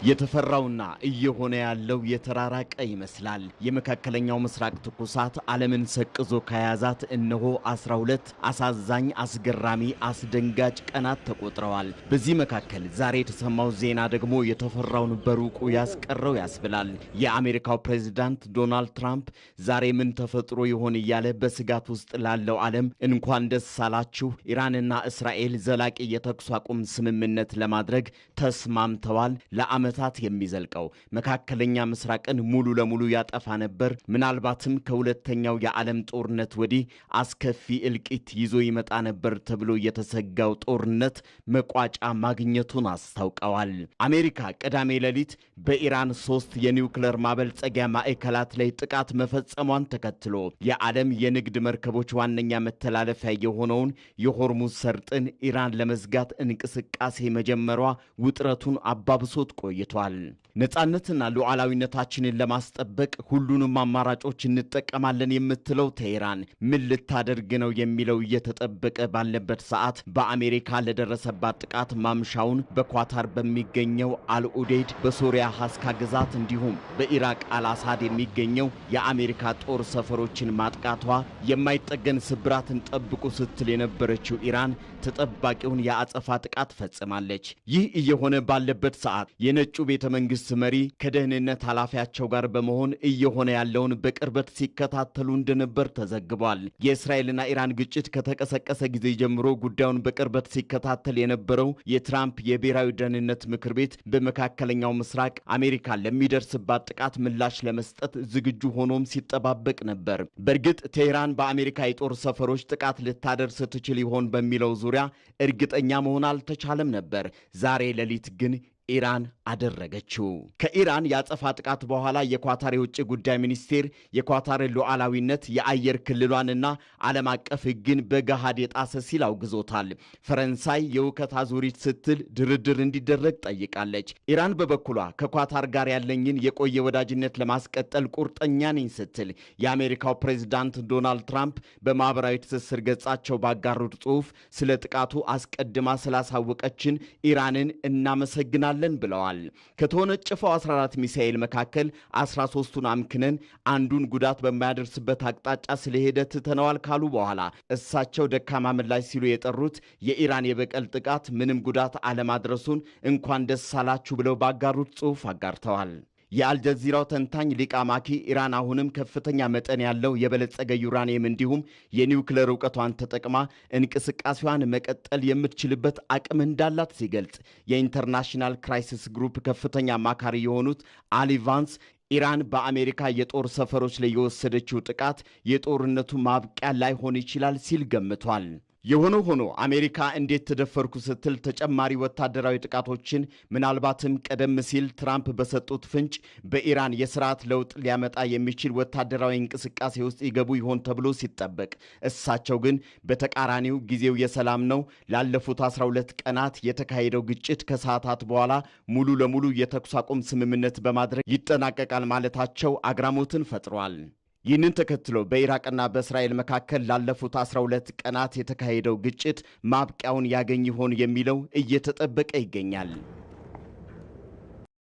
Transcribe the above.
የተፈራውና እየሆነ ያለው የተራራቀ ይመስላል። የመካከለኛው ምስራቅ ትኩሳት ዓለምን ሰቅዞ ከያዛት እነሆ 12 አሳዛኝ፣ አስገራሚ፣ አስደንጋጭ ቀናት ተቆጥረዋል። በዚህ መካከል ዛሬ የተሰማው ዜና ደግሞ የተፈራውን በሩቁ ያስቀረው ያስብላል። የአሜሪካው ፕሬዝዳንት ዶናልድ ትራምፕ ዛሬ ምን ተፈጥሮ ይሆን እያለ በስጋት ውስጥ ላለው ዓለም እንኳን ደስ አላችሁ፣ ኢራንና እስራኤል ዘላቂ የተኩስ አቁም ስምምነት ለማድረግ ተስማምተዋል። ለዓመታት የሚዘልቀው መካከለኛ ምስራቅን ሙሉ ለሙሉ ያጠፋ ነበር። ምናልባትም ከሁለተኛው የዓለም ጦርነት ወዲህ አስከፊ እልቂት ይዞ ይመጣ ነበር ተብሎ የተሰጋው ጦርነት መቋጫ ማግኘቱን አስታውቀዋል። አሜሪካ ቅዳሜ ሌሊት በኢራን 3 የኒውክሌር ማበልጸጊያ ማዕከላት ላይ ጥቃት መፈጸሟን ተከትሎ የዓለም የንግድ መርከቦች ዋነኛ መተላለፊያ የሆነውን የሆርሙዝ ሰርጥን ኢራን ለመዝጋት እንቅስቃሴ መጀመሯ ውጥረቱን አባብሶት ቆይቷል። ነፃነትና ሉዓላዊነታችንን ለማስጠበቅ ሁሉንም አማራጮች እንጠቀማለን የምትለው ቴህራን ምን ልታደርግ ነው የሚለው እየተጠበቀ ባለበት ሰዓት በአሜሪካ ለደረሰባት ጥቃት ማምሻውን በኳታር በሚገኘው አልኡዴድ፣ በሶሪያ ሐስካ ግዛት እንዲሁም በኢራቅ አልአሳድ የሚገኘው የአሜሪካ ጦር ሰፈሮችን ማጥቃቷ የማይጠገን ስብራትን ጠብቁ ስትል የነበረችው ኢራን ተጠባቂውን የአጸፋ ጥቃት ፈጽማለች። ይህ እየሆነ ባለበት ሰዓት የነጩ ቤተ መንግስት መሪ ከደህንነት ኃላፊያቸው ጋር በመሆን እየሆነ ያለውን በቅርበት ሲከታተሉ እንደነበር ተዘግቧል። የእስራኤልና ኢራን ግጭት ከተቀሰቀሰ ጊዜ ጀምሮ ጉዳዩን በቅርበት ሲከታተል የነበረው የትራምፕ የብሔራዊ ደህንነት ምክር ቤት በመካከለኛው ምስራቅ አሜሪካ ለሚደርስባት ጥቃት ምላሽ ለመስጠት ዝግጁ ሆኖም ሲጠባበቅ ነበር። በእርግጥ ቴህራን በአሜሪካ የጦር ሰፈሮች ጥቃት ልታደርስ ትችል ይሆን በሚለው ዙሪያ እርግጠኛ መሆን አልተቻለም ነበር። ዛሬ ሌሊት ግን ኢራን አደረገችው። ከኢራን ያጸፋ ጥቃት በኋላ የኳታር የውጭ ጉዳይ ሚኒስቴር የኳታርን ሉዓላዊነት፣ የአየር ክልሏንና ዓለም አቀፍ ሕግን በገሃድ የጣሰ ሲል አውግዞታል። ፈረንሳይ የውከት አዙሪት ስትል ድርድር እንዲደረግ ጠይቃለች። ኢራን በበኩሏ ከኳታር ጋር ያለኝን የቆየ ወዳጅነት ለማስቀጠል ቁርጠኛ ነኝ ስትል የአሜሪካው ፕሬዝዳንት ዶናልድ ትራምፕ በማኅበራዊ ትስስር ገጻቸው ባጋሩት ጽሑፍ ስለ ጥቃቱ አስቀድማ ስላሳወቀችን ኢራንን እናመሰግናለን ብለዋል። ከተወነጨፈው 14 ሚሳኤል መካከል 13ቱን አምክነን አንዱን ጉዳት በማያደርስበት አቅጣጫ ስለሄደ ትተነዋል ካሉ በኋላ እሳቸው ደካማ ምላሽ ሲሉ የጠሩት የኢራን የበቀል ጥቃት ምንም ጉዳት አለማድረሱን እንኳን ደስ አላችሁ ብለው ባጋሩት ጽሑፍ አጋርተዋል። የአልጀዚራው ተንታኝ ሊቃ ማኪ ኢራን አሁንም ከፍተኛ መጠን ያለው የበለጸገ ዩራኒየም እንዲሁም የኒውክሌር ዕውቀቷን ተጠቅማ እንቅስቃሴዋን መቀጠል የምትችልበት አቅም እንዳላት ሲገልጽ፣ የኢንተርናሽናል ክራይሲስ ግሩፕ ከፍተኛ አማካሪ የሆኑት አሊ ቫንስ ኢራን በአሜሪካ የጦር ሰፈሮች ላይ የወሰደችው ጥቃት የጦርነቱ ማብቂያ ላይሆን ይችላል ሲል ገምቷል። የሆነ ሆኖ አሜሪካ እንዴት ተደፈርኩ ስትል ተጨማሪ ወታደራዊ ጥቃቶችን ምናልባትም ቀደም ሲል ትራምፕ በሰጡት ፍንጭ በኢራን የስርዓት ለውጥ ሊያመጣ የሚችል ወታደራዊ እንቅስቃሴ ውስጥ ይገቡ ይሆን ተብሎ ሲጠበቅ፣ እሳቸው ግን በተቃራኒው ጊዜው የሰላም ነው፣ ላለፉት 12 ቀናት የተካሄደው ግጭት ከሰዓታት በኋላ ሙሉ ለሙሉ የተኩስ አቁም ስምምነት በማድረግ ይጠናቀቃል ማለታቸው አግራሞትን ፈጥሯል። ይህንን ተከትሎ በኢራቅና በእስራኤል መካከል ላለፉት 12 ቀናት የተካሄደው ግጭት ማብቂያውን ያገኝ ይሆን የሚለው እየተጠበቀ ይገኛል።